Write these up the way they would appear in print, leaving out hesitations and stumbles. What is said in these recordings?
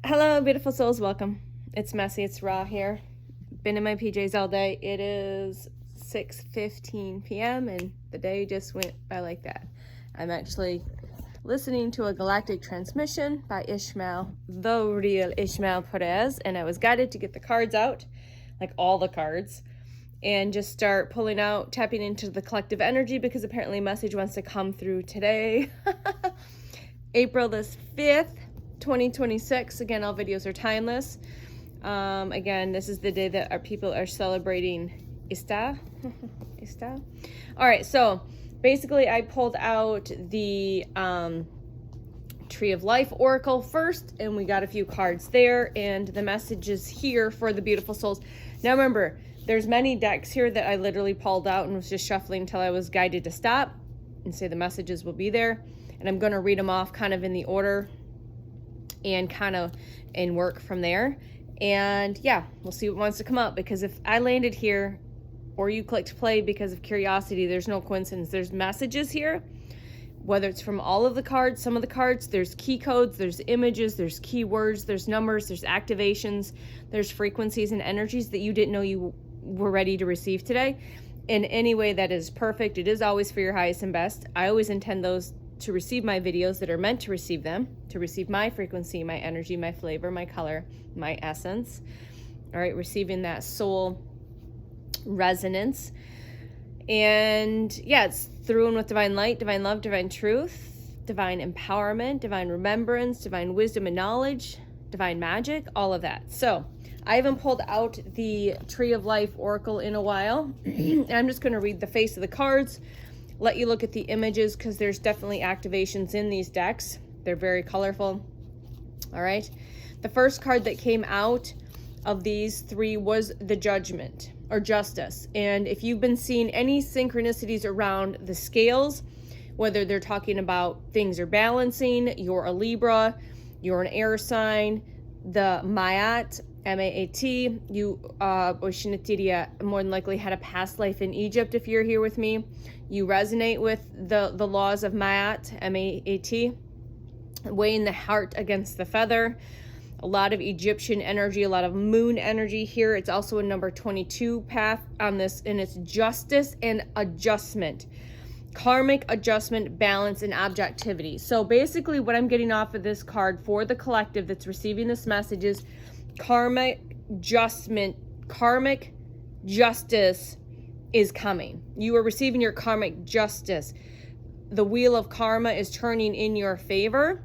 Hello, beautiful souls. Welcome. It's messy. It's raw here. Been in my PJs all day. It is 6:15 p.m. and the day just went by like that. I'm actually listening to a galactic transmission by Ishmael, the real Ishmael Perez, and I was guided to get the cards out, like all the cards, and just start pulling out, tapping into the collective energy because apparently a message wants to come through today. April this 5th. 2026. Again, all videos are timeless. Again, this is the day that our people are celebrating Ista. Ista. All right, so basically I pulled out the Tree of Life Oracle first, and we got a few cards there, and the message is here for the beautiful souls. Now remember, there's many decks here that I literally pulled out and was just shuffling until I was guided to stop and say the messages will be there. And I'm going to read them off kind of in the order and work from there. And yeah, we'll see what wants to come up, because if I landed here or you clicked play because of curiosity, there's no coincidence. There's messages here, whether it's from all of the cards, some of the cards, there's key codes, there's images, there's keywords, there's numbers, there's activations, there's frequencies and energies that you didn't know you were ready to receive today. In any way that is perfect. It is always for your highest and best. I always intend those to receive my videos that are meant to receive them, to receive my frequency, my energy, my flavor, my color, my essence. All right, receiving that soul resonance. And yeah, it's through and with divine light, divine love, divine truth, divine empowerment, divine remembrance, divine wisdom and knowledge, divine magic, all of that. So I haven't pulled out the Tree of Life Oracle in a while. And I'm just going to read the face of the cards, let you look at the images, because there's definitely activations in these decks. They're very colorful. All right. The first card that came out of these three was the Judgment or Justice. And if you've been seeing any synchronicities around the scales, whether they're talking about things are balancing, you're a Libra, you're an air sign, the Maat, M-A-A-T, you Oshinatiria more than likely had a past life in Egypt. If you're here with me, you resonate with the laws of Maat, M-A-A-T, weighing the heart against the feather. A lot of Egyptian energy, a lot of moon energy here. It's also a number 22 path on this, and it's justice and adjustment. Karmic adjustment, balance, and objectivity. So basically what I'm getting off of this card for the collective that's receiving this message is karmic adjustment, karmic justice is coming. You are receiving your karmic justice. The wheel of karma is turning in your favor.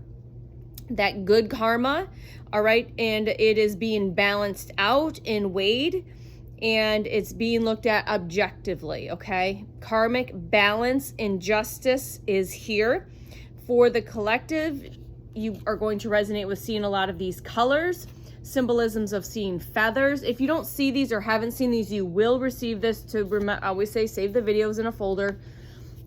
That good karma, all right, and it is being balanced out and weighed, and it's being looked at objectively, okay? Karmic balance and justice is here. For the collective, you are going to resonate with seeing a lot of these colors, symbolisms of seeing feathers. If you don't see these or haven't seen these, you will receive this. I always say save the videos in a folder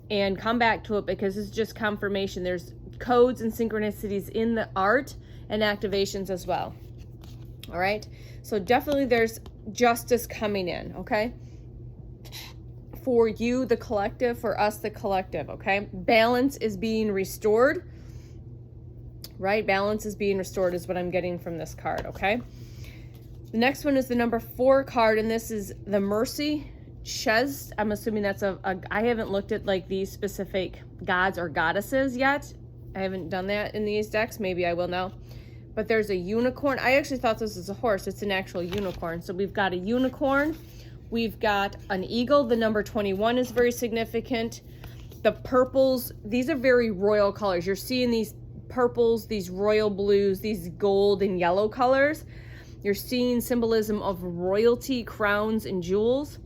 and come back to it, because it's just confirmation. There's codes and synchronicities in the art and activations as well. All right, so definitely there's justice coming in, okay? For you, the collective, for us, the collective, okay? Balance is being restored, right? Balance is being restored is what I'm getting from this card, okay? The next one is the number 4 card, and this is the Mercy Chest. I'm assuming that's I haven't looked at like these specific gods or goddesses yet. I haven't done that in these decks. Maybe I will now. But there's a unicorn. I actually thought this was a horse. It's an actual unicorn. So we've got a unicorn. We've got an eagle. The number 21 is very significant. The purples, these are very royal colors. You're seeing these purples, these royal blues, these gold and yellow colors. You're seeing symbolism of royalty, crowns, and jewels.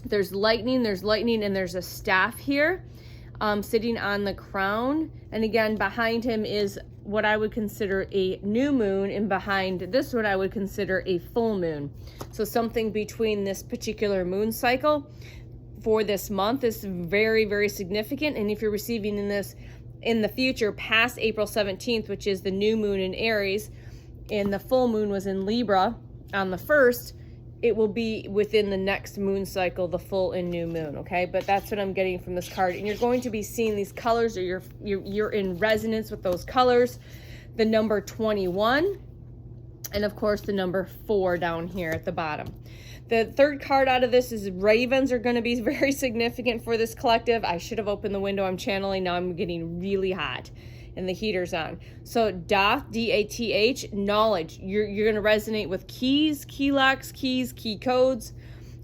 There's lightning, and there's a staff here sitting on the crown. And again, behind him is what I would consider a new moon, and behind this what I would consider a full moon. So something between this particular moon cycle for this month is very, very significant. And if you're receiving in this in the future past April 17th, which is the new moon in Aries, and the full moon was in Libra on the 1st, it will be within the next moon cycle, the full and new moon, okay? But that's what I'm getting from this card. And you're going to be seeing these colors, or you're in resonance with those colors. The number 21, And of course the number 4 down here at the bottom. The third card out of this is ravens are going to be very significant for this collective. I should have opened the window. I'm channeling. Now I'm getting really hot and the heater's on. So Dath, D-A-T-H, knowledge. You're going to resonate with keys, key locks, keys, key codes.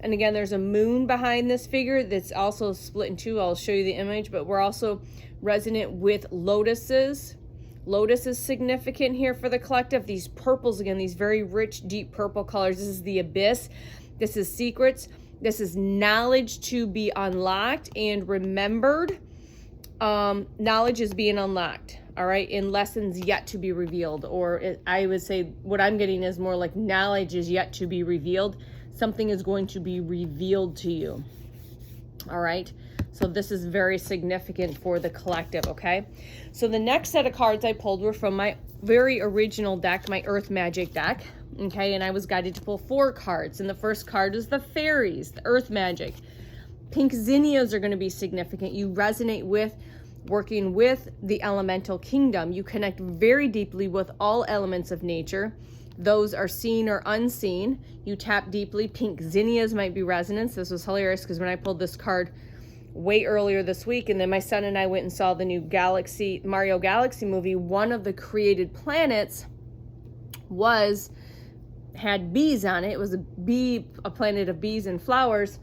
And again, there's a moon behind this figure that's also split in two. I'll show you the image, but we're also resonant with lotuses. Lotus is significant here for the collective. These purples, again, these very rich, deep purple colors. This is the abyss. This is secrets. This is knowledge to be unlocked and remembered. Knowledge is being unlocked, all right, in lessons yet to be revealed. Or I would say what I'm getting is more like knowledge is yet to be revealed. Something is going to be revealed to you, all right? So this is very significant for the collective, okay? So the next set of cards I pulled were from my very original deck, my Earth Magic deck, okay? And I was guided to pull 4 cards. And the first card is the fairies, the Earth Magic. Pink zinnias are going to be significant. You resonate with working with the elemental kingdom. You connect very deeply with all elements of nature. Those are seen or unseen. You tap deeply. Pink zinnias might be resonance. This was hilarious because when I pulled this card way earlier this week, and then my son and I went and saw the new Mario Galaxy movie, one of the created planets had bees on it. It was a planet of bees and flowers,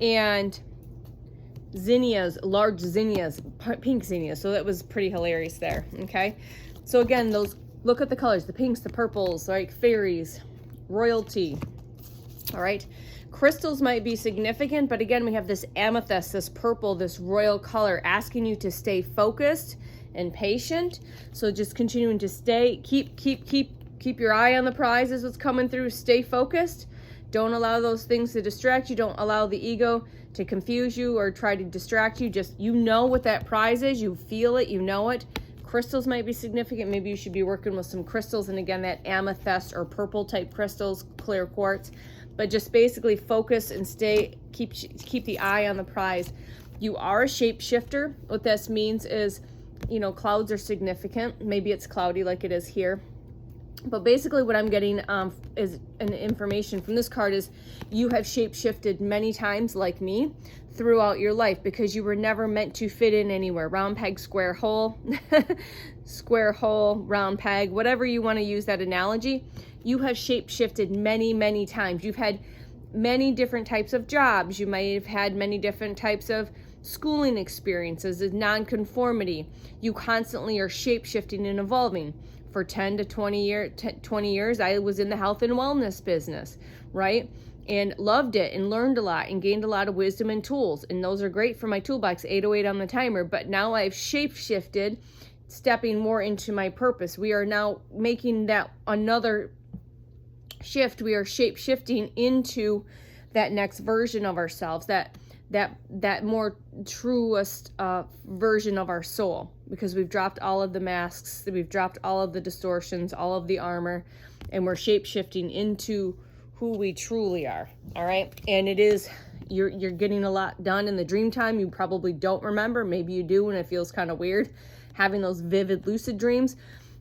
and zinnias, large zinnias, pink zinnias. So that was pretty hilarious there. Okay, so again, look at the colors, the pinks, the purples, like fairies, royalty. All right. Crystals might be significant, but again, we have this amethyst, this purple, this royal color, asking you to stay focused and patient. So just continuing to keep your eye on the prize is what's coming through. Stay focused. Don't allow those things to distract you. Don't allow the ego to confuse you or try to distract you. Just, you know what that prize is. You feel it. You know it. Crystals might be significant. Maybe you should be working with some crystals. And again, that amethyst or purple type crystals, clear quartz. But just basically focus and keep the eye on the prize. You are a shapeshifter. What this means is, clouds are significant. Maybe it's cloudy like it is here. But basically what I'm getting is an information from this card is you have shapeshifted many times like me throughout your life because you were never meant to fit in anywhere. Round peg, square hole, square hole, round peg, whatever you want to use that analogy. You have shapeshifted many, many times. You've had many different types of jobs. You might have had many different types of schooling experiences, nonconformity. You constantly are shapeshifting and evolving. For 10 to 20 years, I was in the health and wellness business, right? And loved it and learned a lot and gained a lot of wisdom and tools. And those are great for my toolbox, 808 on the timer. But now I've shapeshifted, stepping more into my purpose. We are now making that another shift. We are shape-shifting into that next version of ourselves, that more truest version of our soul, because we've dropped all of the masks, we've dropped all of the distortions, all of the armor, and we're shape-shifting into who we truly are. All right. And it is, you're getting a lot done in the dream time. You probably don't remember. Maybe you do, and it feels kind of weird having those vivid lucid dreams,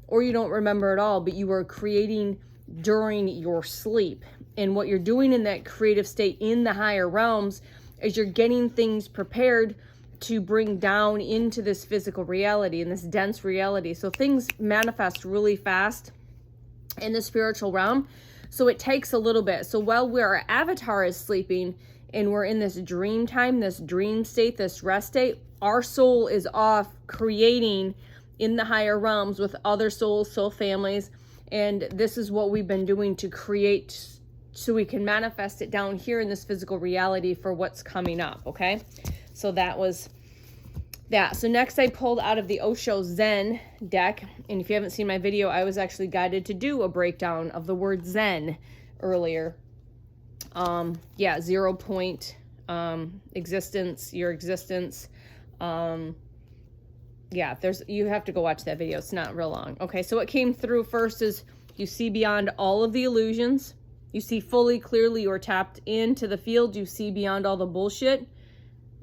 or you don't remember at all, but you are creating during your sleep. And what you're doing in that creative state in the higher realms is you're getting things prepared to bring down into this physical reality, in this dense reality. So things manifest really fast in the spiritual realm. So it takes a little bit. So while our avatar is sleeping and we're in this dream time, this dream state, this rest state, our soul is off creating in the higher realms with other souls, soul families. And this is what we've been doing to create so we can manifest it down here in this physical reality for what's coming up, okay? So that was that. So next I pulled out of the Osho Zen deck. And if you haven't seen my video, I was actually guided to do a breakdown of the word Zen earlier. 0 point, existence, your existence. You have to go watch that video. It's not real long. Okay, so what came through first is you see beyond all of the illusions. You see fully, clearly, or tapped into the field. You see beyond all the bullshit.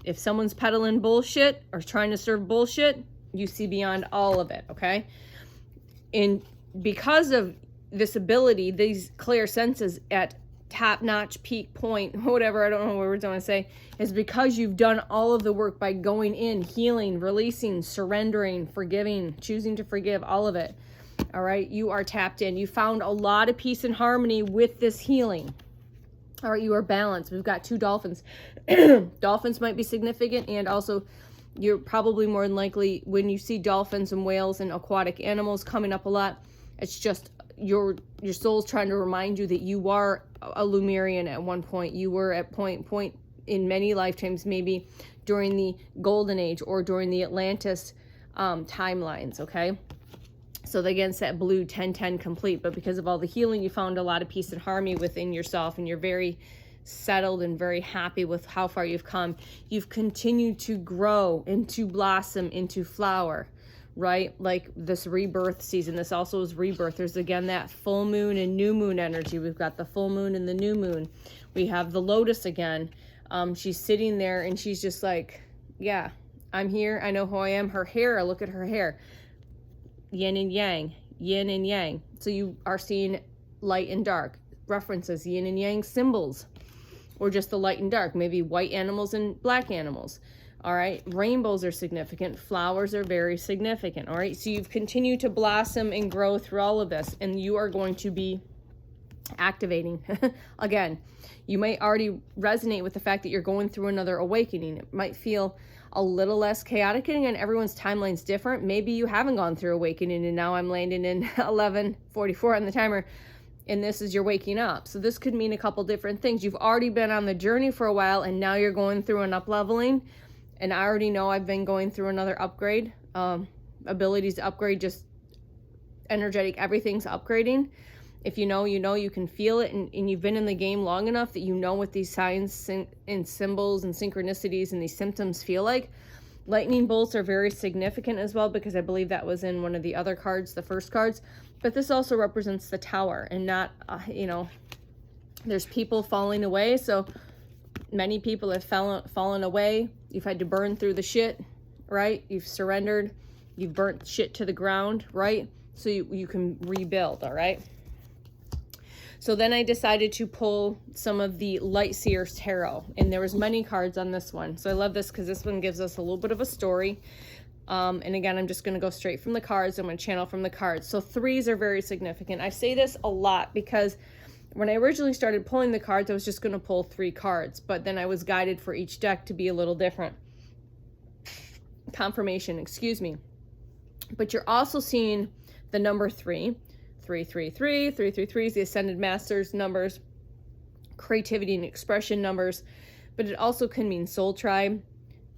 If someone's peddling bullshit or trying to serve bullshit, you see beyond all of it, okay? And because of this ability, these clear senses at top-notch peak point, whatever, I don't know what words I want to say, is because you've done all of the work by going in, healing, releasing, surrendering, forgiving, choosing to forgive, all of it. All right, you are tapped in. You found a lot of peace and harmony with this healing. All right, you are balanced. We've got 2 dolphins. Dolphins might be significant, and also you're probably more than likely, when you see dolphins and whales and aquatic animals coming up a lot, it's just your soul's trying to remind you that you are a Lemurian at one point. You were at point in many lifetimes, maybe during the Golden Age or during the Atlantis timelines, okay? So again, it's that blue 10-10 complete, but because of all the healing, you found a lot of peace and harmony within yourself, and you're very settled and very happy with how far you've come. You've continued to grow and to blossom into flower, right? Like this rebirth season. This also is rebirth. There's again that full moon and new moon energy. We've got the full moon and the new moon. We have the lotus again. She's sitting there and she's just like, yeah, I'm here. I know who I am. Her hair, look at her hair. Yin and yang, yin and yang. So you are seeing light and dark references, yin and yang symbols, or just the light and dark, maybe white animals and black animals. All right, rainbows are significant, flowers are very significant. All right, so you've continued to blossom and grow through all of this, and you are going to be activating. Again, you might already resonate with the fact that you're going through another awakening. It might feel a little less chaotic, and again, everyone's timeline's different. Maybe you haven't gone through awakening, and now I'm landing in 11:44 on the timer, and this is your waking up. So this could mean a couple different things. You've already been on the journey for a while, and now you're going through an up-leveling, and I already know I've been going through another upgrade. Abilities to upgrade, just energetic, everything's upgrading. If you know, you can feel it, and you've been in the game long enough that you know what these signs and symbols and synchronicities and these symptoms feel like. Lightning bolts are very significant as well, because I believe that was in one of the other cards, the first cards. But this also represents the tower, and not, there's people falling away. So many people have fallen away. You've had to burn through the shit, right? You've surrendered. You've burnt shit to the ground, right? So you can rebuild, all right? So then I decided to pull some of the Light Seers Tarot, and there was many cards on this one. So I love this because this one gives us a little bit of a story. And again, I'm just going to go straight from the cards. I'm going to channel from the cards. So 3s are very significant. I say this a lot because when I originally started pulling the cards, I was just going to pull 3 cards, but then I was guided for each deck to be a little different. Confirmation, excuse me. But you're also seeing the number 3. 333, 333 is the Ascended Masters numbers, creativity and expression numbers, but it also can mean soul tribe,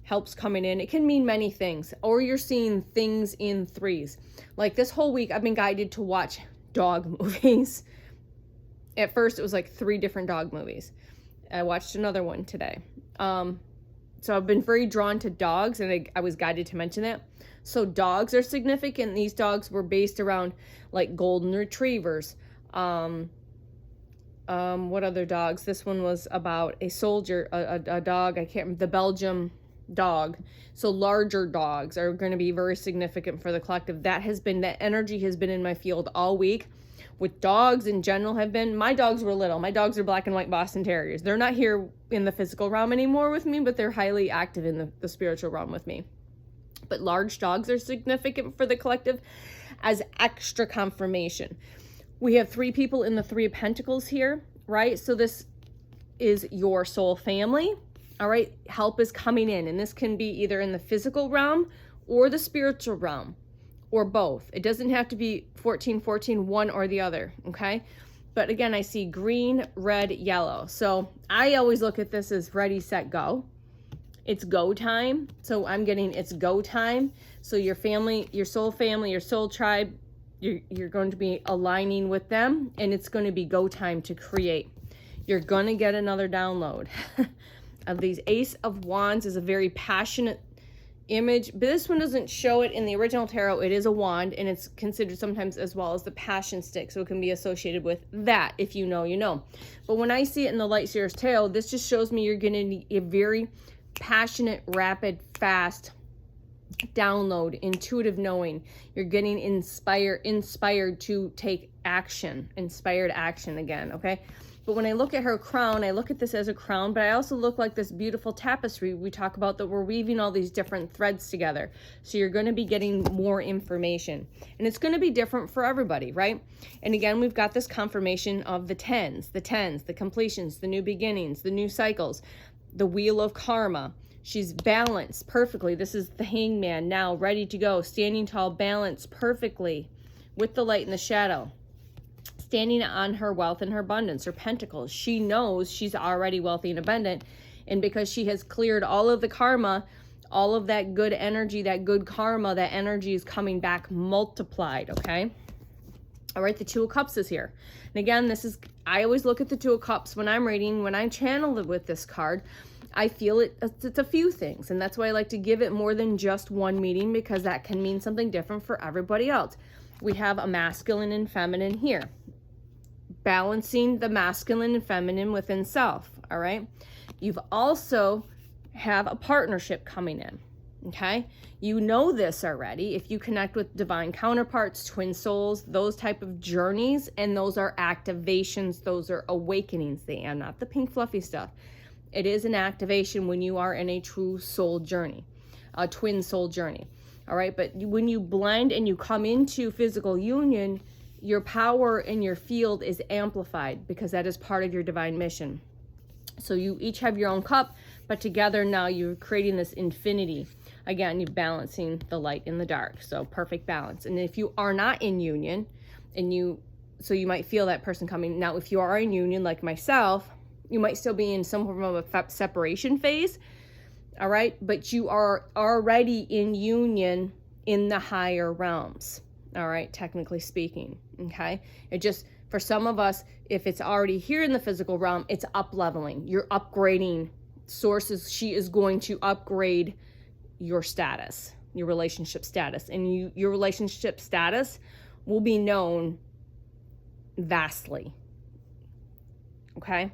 helps coming in. It can mean many things, or you're seeing things in 3s. Like this whole week, I've been guided to watch dog movies. At first, it was like 3 different dog movies. I watched another one today. So I've been very drawn to dogs, and I was guided to mention that. So dogs are significant. These dogs were based around like golden retrievers. What other dogs? This one was about a soldier, a dog. I can't remember, the Belgium dog. So larger dogs are going to be very significant for the collective. That energy has been in my field all week. With dogs in general have been, my dogs were little. My dogs are black and white Boston Terriers. They're not here in the physical realm anymore with me, but they're highly active in the spiritual realm with me. But large dogs are significant for the collective as extra confirmation. We have 3 people in the 3 of Pentacles here, right? So this is your soul family, all right? Help is coming in, and this can be either in the physical realm or the spiritual realm, or both. It doesn't have to be 14-14, one or the other, okay? But again, I see green, red, yellow. So I always look at this as ready, set, go. It's go time. So I'm getting it's go time. So your family, your soul tribe, you're going to be aligning with them, and it's going to be go time to create. You're going to get another download. Of these Ace of Wands is a very passionate image, but this one doesn't show it in the original tarot. It is a wand, and it's considered sometimes as well as the passion stick, so it can be associated with that. If you know, you know. But when I see it in the Light Seers Tarot, this just shows me you're going to need a very passionate, rapid, fast download, intuitive knowing. You're getting inspired to take action, inspired action again, okay? But when I look at her crown, I look at this as a crown, but I also look like this beautiful tapestry we talk about, that we're weaving all these different threads together. So you're going to be getting more information, and it's going to be different for everybody, right? And again, we've got this confirmation of the tens, the completions, the new beginnings, the new cycles, the wheel of karma. She's balanced perfectly. This is the Hangman now, ready to go, standing tall, balanced perfectly with the light and the shadow. Standing on her wealth and her abundance, her pentacles. She knows she's already wealthy and abundant. And because she has cleared all of the karma, all of that good energy, that good karma, that energy is coming back multiplied, okay? All right, the Two of Cups is here. And again, I always look at the Two of Cups when I'm reading, when I channel it with this card. I feel it's a few things. And that's why I like to give it more than just one meaning, because that can mean something different for everybody else. We have a masculine and feminine here. Balancing the masculine and feminine within self, all right? You've also have a partnership coming in, okay? You know this already. If you connect with divine counterparts, twin souls, those type of journeys, and those are activations, those are awakenings. They are not the pink fluffy stuff. It is an activation when you are in a true soul journey, a twin soul journey, all right? But when you blend and you come into physical union, your power in your field is amplified, because that is part of your divine mission. So you each have your own cup, but together now you're creating this infinity. Again, you're balancing the light and the dark. So perfect balance. And if you are not in union, so you might feel that person coming. Now, if you are in union like myself, you might still be in some form of a separation phase. All right. But you are already in union in the higher realms. All right, technically speaking, okay? It just, for some of us, if it's already here in the physical realm, it's up-leveling. You're upgrading sources. She is going to upgrade your status, your relationship status. And your relationship status will be known vastly, okay?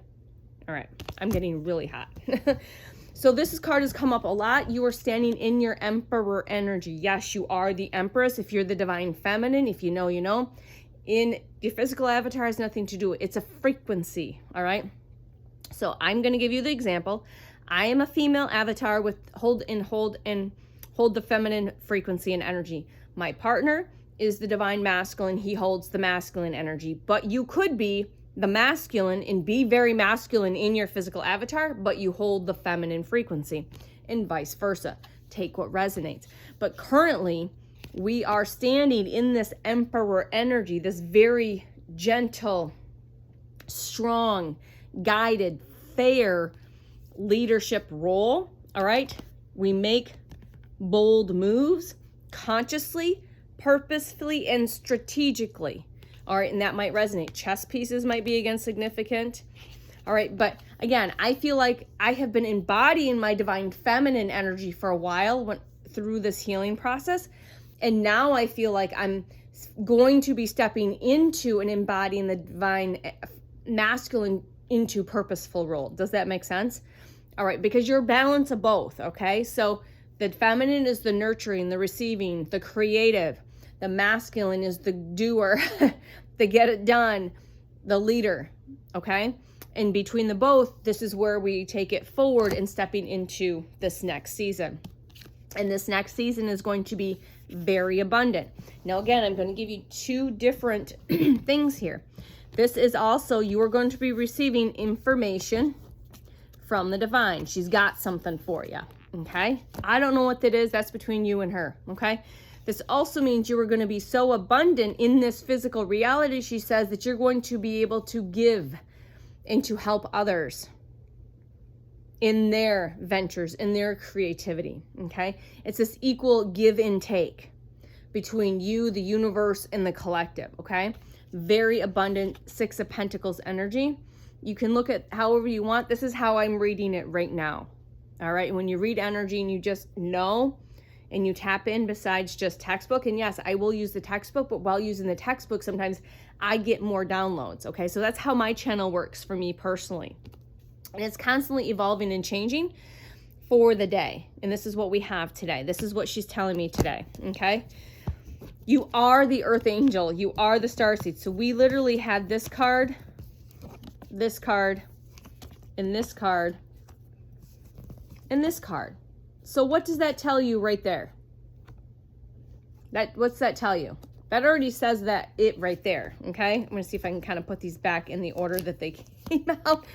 All right, I'm getting really hot. So this card has come up a lot. You are standing in your Emperor energy. Yes, you are the Empress. If you're the divine feminine, if you know, you know. In your physical avatar has nothing to do with it. It's a frequency, all right? So I'm going to give you the example. I am a female avatar with hold the feminine frequency and energy. My partner is the divine masculine. He holds the masculine energy. But you could be the masculine and be very masculine in your physical avatar, but you hold the feminine frequency, and vice versa. Take what resonates. But currently, we are standing in this Emperor energy, this very gentle, strong, guided, fair leadership role, all right? We make bold moves consciously, purposefully, and strategically. All right, and that might resonate. Chess pieces might be, again, significant. All right, but again, I feel like I have been embodying my divine feminine energy for a while through this healing process. And now I feel like I'm going to be stepping into and embodying the divine masculine into purposeful role. Does that make sense? All right, because you're a balance of both, okay? So the feminine is the nurturing, the receiving, the creative. The masculine is the doer, the get it done, the leader, okay? And between the both, this is where we take it forward and stepping into this next season. And this next season is going to be very abundant. Now, again, I'm going to give you two different things here. This is also, you are going to be receiving information from the divine. She's got something for you, okay? I don't know what that is. That's between you and her, okay? This also means you are going to be so abundant in this physical reality, she says, that you're going to be able to give and to help others in their ventures, in their creativity, okay? It's this equal give and take between you, the universe, and the collective, okay? Very abundant Six of Pentacles energy. You can look at however you want. This is how I'm reading it right now, all right? When you read energy and you just know, and you tap in besides just textbook. And yes, I will use the textbook, but while using the textbook, sometimes I get more downloads, okay? So that's how my channel works for me personally. And it's constantly evolving and changing for the day. And this is what we have today. This is what she's telling me today, okay? You are the earth angel. You are the starseed. So we literally had this card, and this card, and this card. So what does that tell you right there? What's that tell you? That already says that right there, okay? I'm going to see if I can kind of put these back in the order that they came out.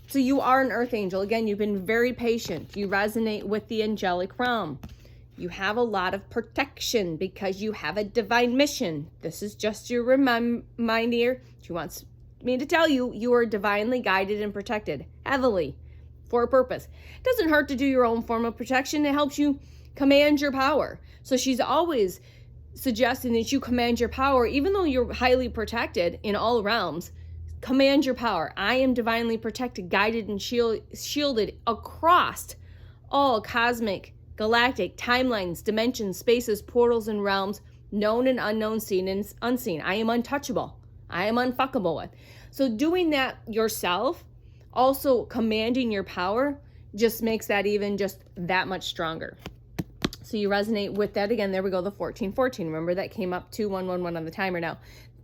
So you are an earth angel. Again, you've been very patient. You resonate with the angelic realm. You have a lot of protection because you have a divine mission. This is just your reminder. She wants me to tell you, you are divinely guided and protected heavily for a purpose. It doesn't hurt to do your own form of protection. It helps you command your power. So she's always suggesting that you command your power, even though you're highly protected in all realms. Command your power. I am divinely protected, guided, and shielded across all cosmic, galactic timelines, dimensions, spaces, portals, and realms, known and unknown, seen and unseen. I am untouchable. I am unfuckable with. So doing that yourself, also commanding your power, just makes that even just that much stronger. So you resonate with that. Again, there we go, the 1414. Remember that came up 2111 on the timer now.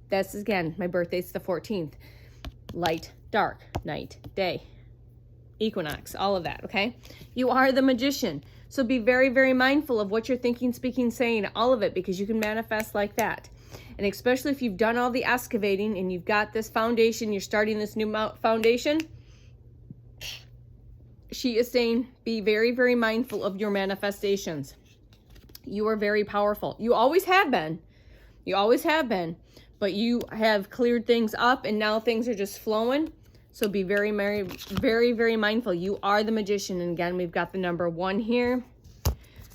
That's, again, my birthday's the 14th. Light, dark, night, day, equinox, all of that, okay? You are the magician. So be very, very mindful of what you're thinking, speaking, saying, all of it, because you can manifest like that. And especially if you've done all the excavating and you've got this foundation, you're starting this new foundation, she is saying be very, very mindful of your manifestations. You are very powerful. You always have been. You always have been. But you have cleared things up and now things are just flowing. So be very, very, very, very mindful. You are the magician. And again, we've got the number 1 here.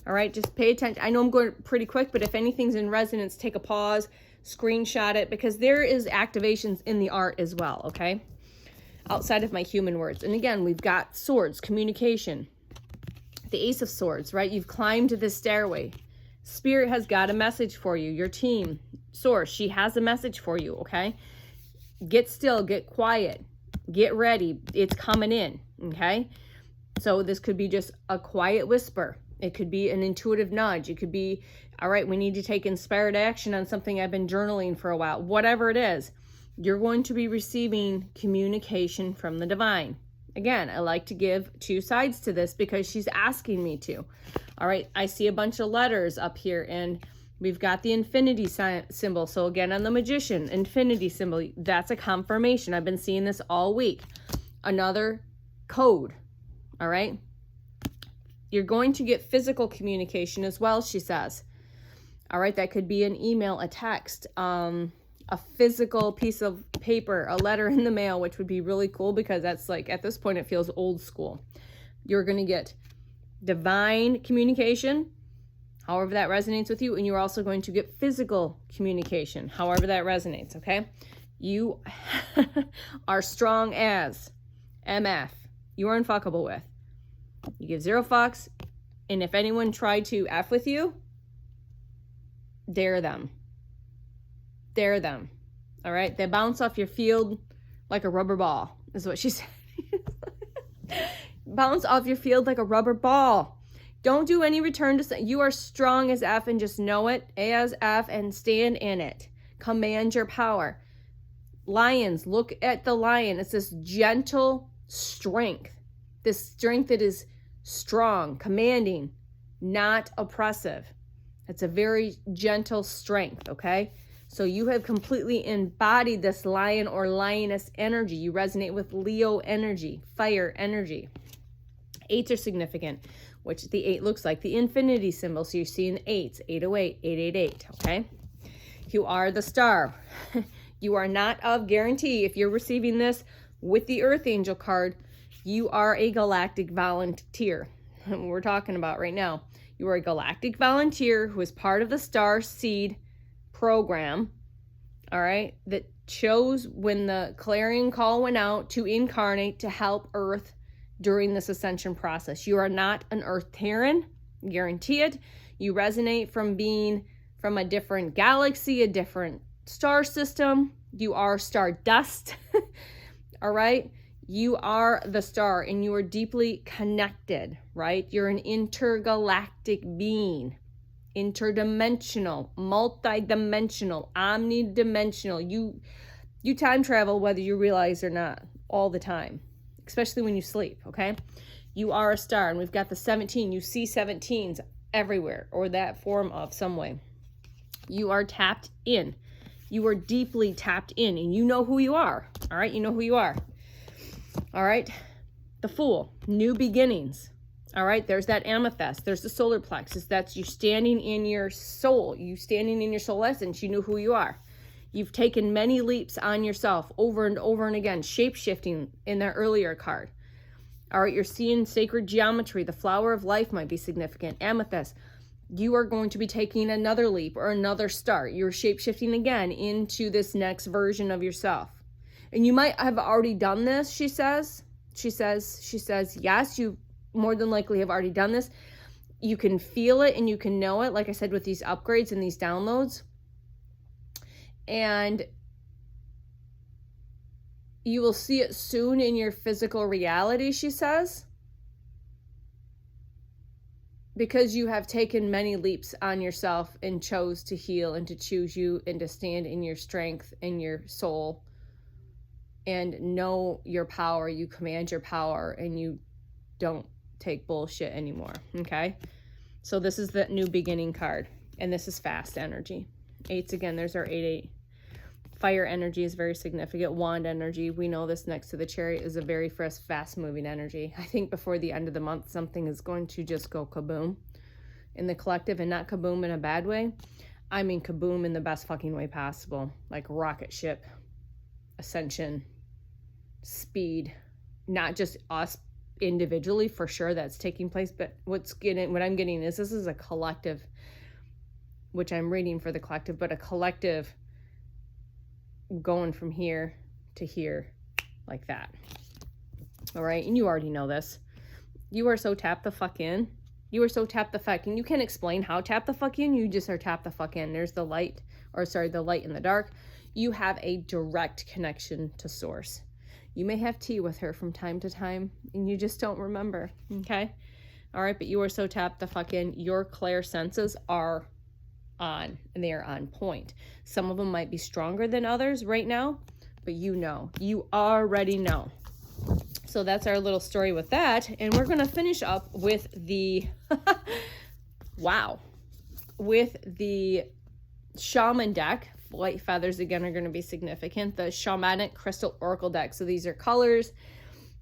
All right, just pay attention. I know I'm going pretty quick, but if anything's in resonance, take a pause, screenshot it, because there is activations in the art as well, okay? Outside of my human words. And again, we've got swords, communication, the Ace of Swords, right? You've climbed this stairway. Spirit has got a message for you. Your team, Source, she has a message for you, okay? Get still, get quiet, get ready. It's coming in, okay? So this could be just a quiet whisper. It could be an intuitive nudge. It could be, all right, we need to take inspired action on something I've been journaling for a while. Whatever it is, you're going to be receiving communication from the divine. Again, I like to give 2 sides to this because she's asking me to. All right, I see a bunch of letters up here, and we've got the infinity symbol. So again, on the magician, infinity symbol, that's a confirmation. I've been seeing this all week. Another code, all right? You're going to get physical communication as well, she says. All right, that could be an email, a text, a physical piece of paper, a letter in the mail, which would be really cool because that's like, at this point, it feels old school. You're going to get divine communication, however that resonates with you, and you're also going to get physical communication, however that resonates, okay? You are strong as MF. You are unfuckable with. You give 0 fucks, and if anyone tried to F with you, dare them. Dare them. All right? They bounce off your field like a rubber ball, is what she said. Bounce off your field like a rubber ball. Don't do any return to... You are strong as F and just know it as F and stand in it. Command your power. Lions, look at the lion. It's this gentle strength. This strength that is strong, commanding, not oppressive. It's a very gentle strength, okay? So you have completely embodied this lion or lioness energy. You resonate with Leo energy, fire energy. 8s are significant, which the 8 looks like the infinity symbol. So you're seeing 8s, 808, 888, okay? You are the star. You are not of guarantee. If you're receiving this with the Earth Angel card, you are a galactic volunteer. We're talking about right now. You are a galactic volunteer who is part of the Star Seed program, all right, that chose when the clarion call went out to incarnate to help Earth during this ascension process. You are not an Earth Terran, guarantee it. You resonate from being from a different galaxy, a different star system. You are stardust, all right? You are the star and you are deeply connected, right? You're an intergalactic being, interdimensional, multidimensional, omnidimensional. You time travel whether you realize or not all the time, especially when you sleep, okay? You are a star, and we've got the 17. You see 17s everywhere, or that form of some way. You are tapped in. You are deeply tapped in, and you know who you are, all right? You know who you are. All right, the Fool, new beginnings. All right, there's that amethyst. There's the solar plexus. That's you standing in your soul. You standing in your soul essence. You know who you are. You've taken many leaps on yourself over and over and again, shape-shifting in that earlier card. All right, you're seeing sacred geometry. The flower of life might be significant. Amethyst, you are going to be taking another leap or another start. You're shape-shifting again into this next version of yourself. And you might have already done this, she says. She says, yes, you more than likely have already done this. You can feel it and you can know it, like I said, with these upgrades and these downloads. And you will see it soon in your physical reality, she says. Because you have taken many leaps on yourself and chose to heal and to choose you and to stand in your strength and your soul. And know your power, you command your power, and you don't take bullshit anymore, okay? So this is the new beginning card, and this is fast energy. Eights again, there's our 8-8. Fire energy is very significant. Wand energy, we know this next to the Chariot is a very fast-moving energy. I think before the end of the month, something is going to just go kaboom in the collective, and not kaboom in a bad way. I mean kaboom in the best fucking way possible, like rocket ship, ascension, speed, not just us individually, for sure that's taking place, but what I'm getting is this is a collective, which I'm reading for the collective, but a collective going from here to here like that. All right, and you already know this. You are so tapped the fuck in. You are so tapped the fuck in. You can't explain how tapped the fuck in. You just are tapped the fuck in. There's the light, the light in the dark. You have a direct connection to source. You may have tea with her from time to time, and you just don't remember, okay? All right, but you are so tapped the fuck in. Your clair senses are on, and they are on point. Some of them might be stronger than others right now, but you know. You already know. So that's our little story with that, and we're going to finish up with the, wow, with the Shaman deck. White feathers again are going to be significant. The Shamanic Crystal Oracle deck. So these are colors,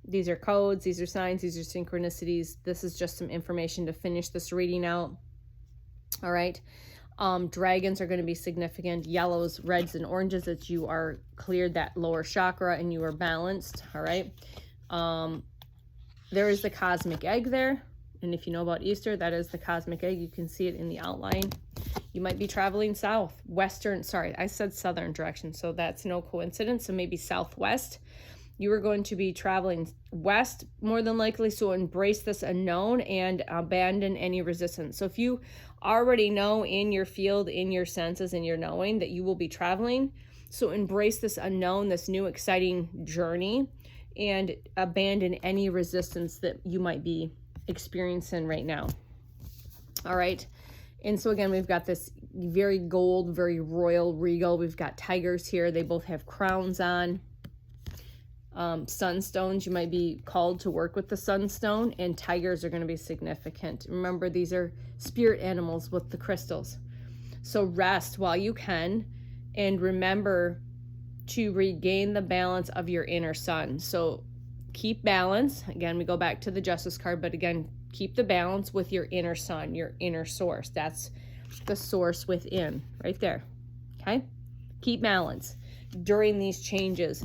these are codes, these are signs, these are synchronicities. This is just some information to finish this reading out. All right. Dragons are going to be significant. Yellows, reds, and oranges, that you are cleared that lower chakra and you are balanced. All right. There is the cosmic egg there. And if you know about Easter, that is the cosmic egg. You can see it in the outline. You might be traveling south, western, sorry, I said southern direction, so that's no coincidence. So maybe southwest. You are going to be traveling west, more than likely, so embrace this unknown and abandon any resistance. So if you already know in your field, in your senses, in your knowing that you will be traveling, so embrace this unknown, this new exciting journey, and abandon any resistance that you might be experiencing right now. All right. And so again, we've got this very gold, very royal, regal. We've got tigers here. They both have crowns on. Sunstones, you might be called to work with the sunstone, and tigers are going to be significant. Remember, these are spirit animals with the crystals. So rest while you can, and remember to regain the balance of your inner sun. So keep balance. Again, we go back to the Justice card, but again, keep the balance with your inner sun, your inner source. That's the source within, right there. Okay? Keep balance during these changes.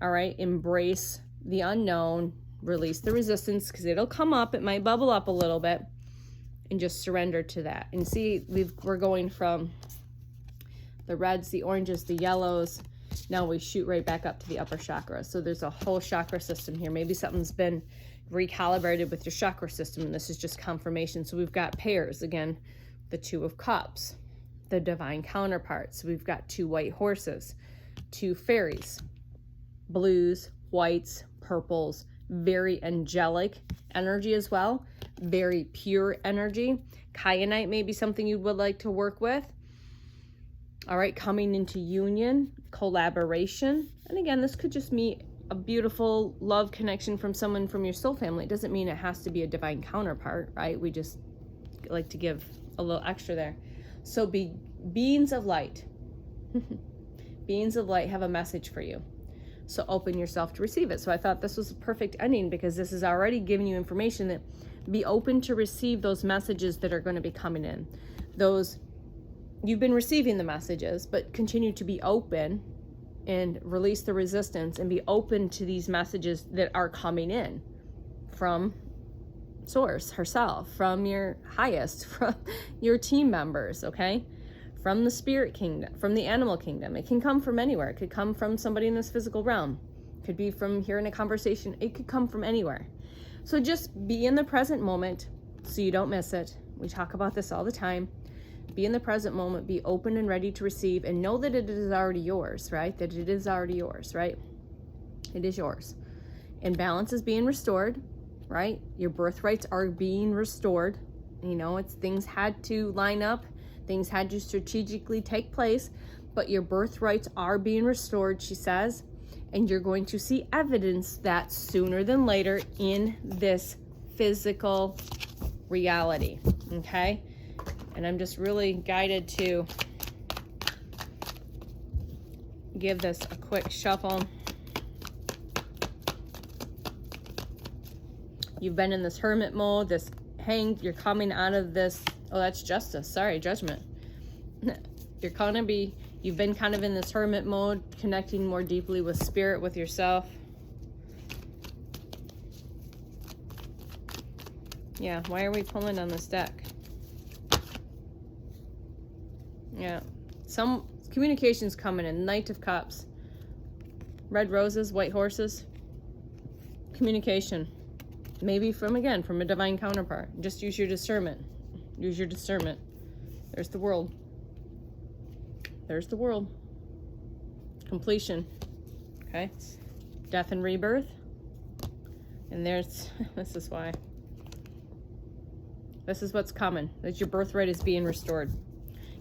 All right? Embrace the unknown. Release the resistance, because it'll come up. It might bubble up a little bit. And just surrender to that. And see, we're going from the reds, the oranges, the yellows. Now we shoot right back up to the upper chakra. So there's a whole chakra system here. Maybe something's been recalibrated with your chakra system, and this is just confirmation. So we've got pairs. Again, the Two of Cups, the divine counterparts. We've got two white horses, two fairies, blues, whites, purples, very angelic energy as well, very pure energy. Kyanite may be something you would like to work with. All right, coming into union, collaboration. And again, this could just be a beautiful love connection from someone from your soul family. It doesn't mean it has to be a divine counterpart, right? We just like to give a little extra there. So beings of light. Beings of light have a message for you. So open yourself to receive it. So I thought this was a perfect ending because this is already giving you information that be open to receive those messages that are going to be coming in. Those, you've been receiving the messages, but continue to be open and release the resistance and be open to these messages that are coming in from source herself, from your highest, from your team members, okay? From the spirit kingdom, from the animal kingdom. It can come from anywhere. It could come from somebody in this physical realm. It could be from hearing a conversation. It could come from anywhere. So just be in the present moment so you don't miss it. We talk about this all the time. Be in the present moment, be open and ready to receive, and know that it is already yours, right? That it is already yours, right? It is yours. And balance is being restored, right? Your birthrights are being restored. You know, it's things had to line up, things had to strategically take place, but your birthrights are being restored, she says, and you're going to see evidence that sooner than later in this physical reality, okay? And I'm just really guided to give this a quick shuffle. You've been in this hermit mode, this hanged, you're coming out of this, oh, that's justice, sorry, judgment. You've been kind of in this hermit mode, connecting more deeply with spirit, with yourself. Yeah, why are we pulling on this deck? Yeah, some communications coming in. Knight of Cups, red roses, white horses. Communication, maybe from a divine counterpart. Just use your discernment. Use your discernment. There's the world. There's the world. Completion. Okay. Death and rebirth. And there's, this is why. This is what's coming. That your birthright is being restored.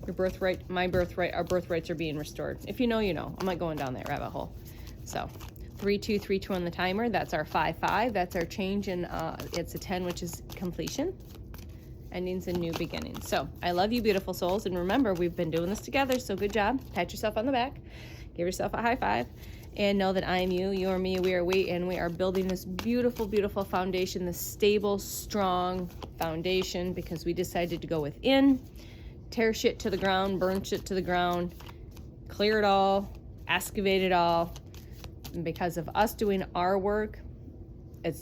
Your birthright, my birthright, our birthrights are being restored. If you know, you know. I'm not going down that rabbit hole. So 3232 on the timer. That's our 5-5. That's our change, and it's a 10, which is completion. Endings and new beginnings. So I love you, beautiful souls, and remember, we've been doing this together, so good job. Pat yourself on the back, give yourself a high five, and know that I am you, you are me, we are we, and we are building this beautiful, beautiful foundation, this stable, strong foundation, because we decided to go within, tear shit to the ground, burn shit to the ground, clear it all, excavate it all, and because of us doing our work, it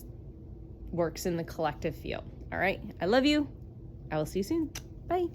works in the collective field. All right, I love you. I will see you soon. Bye.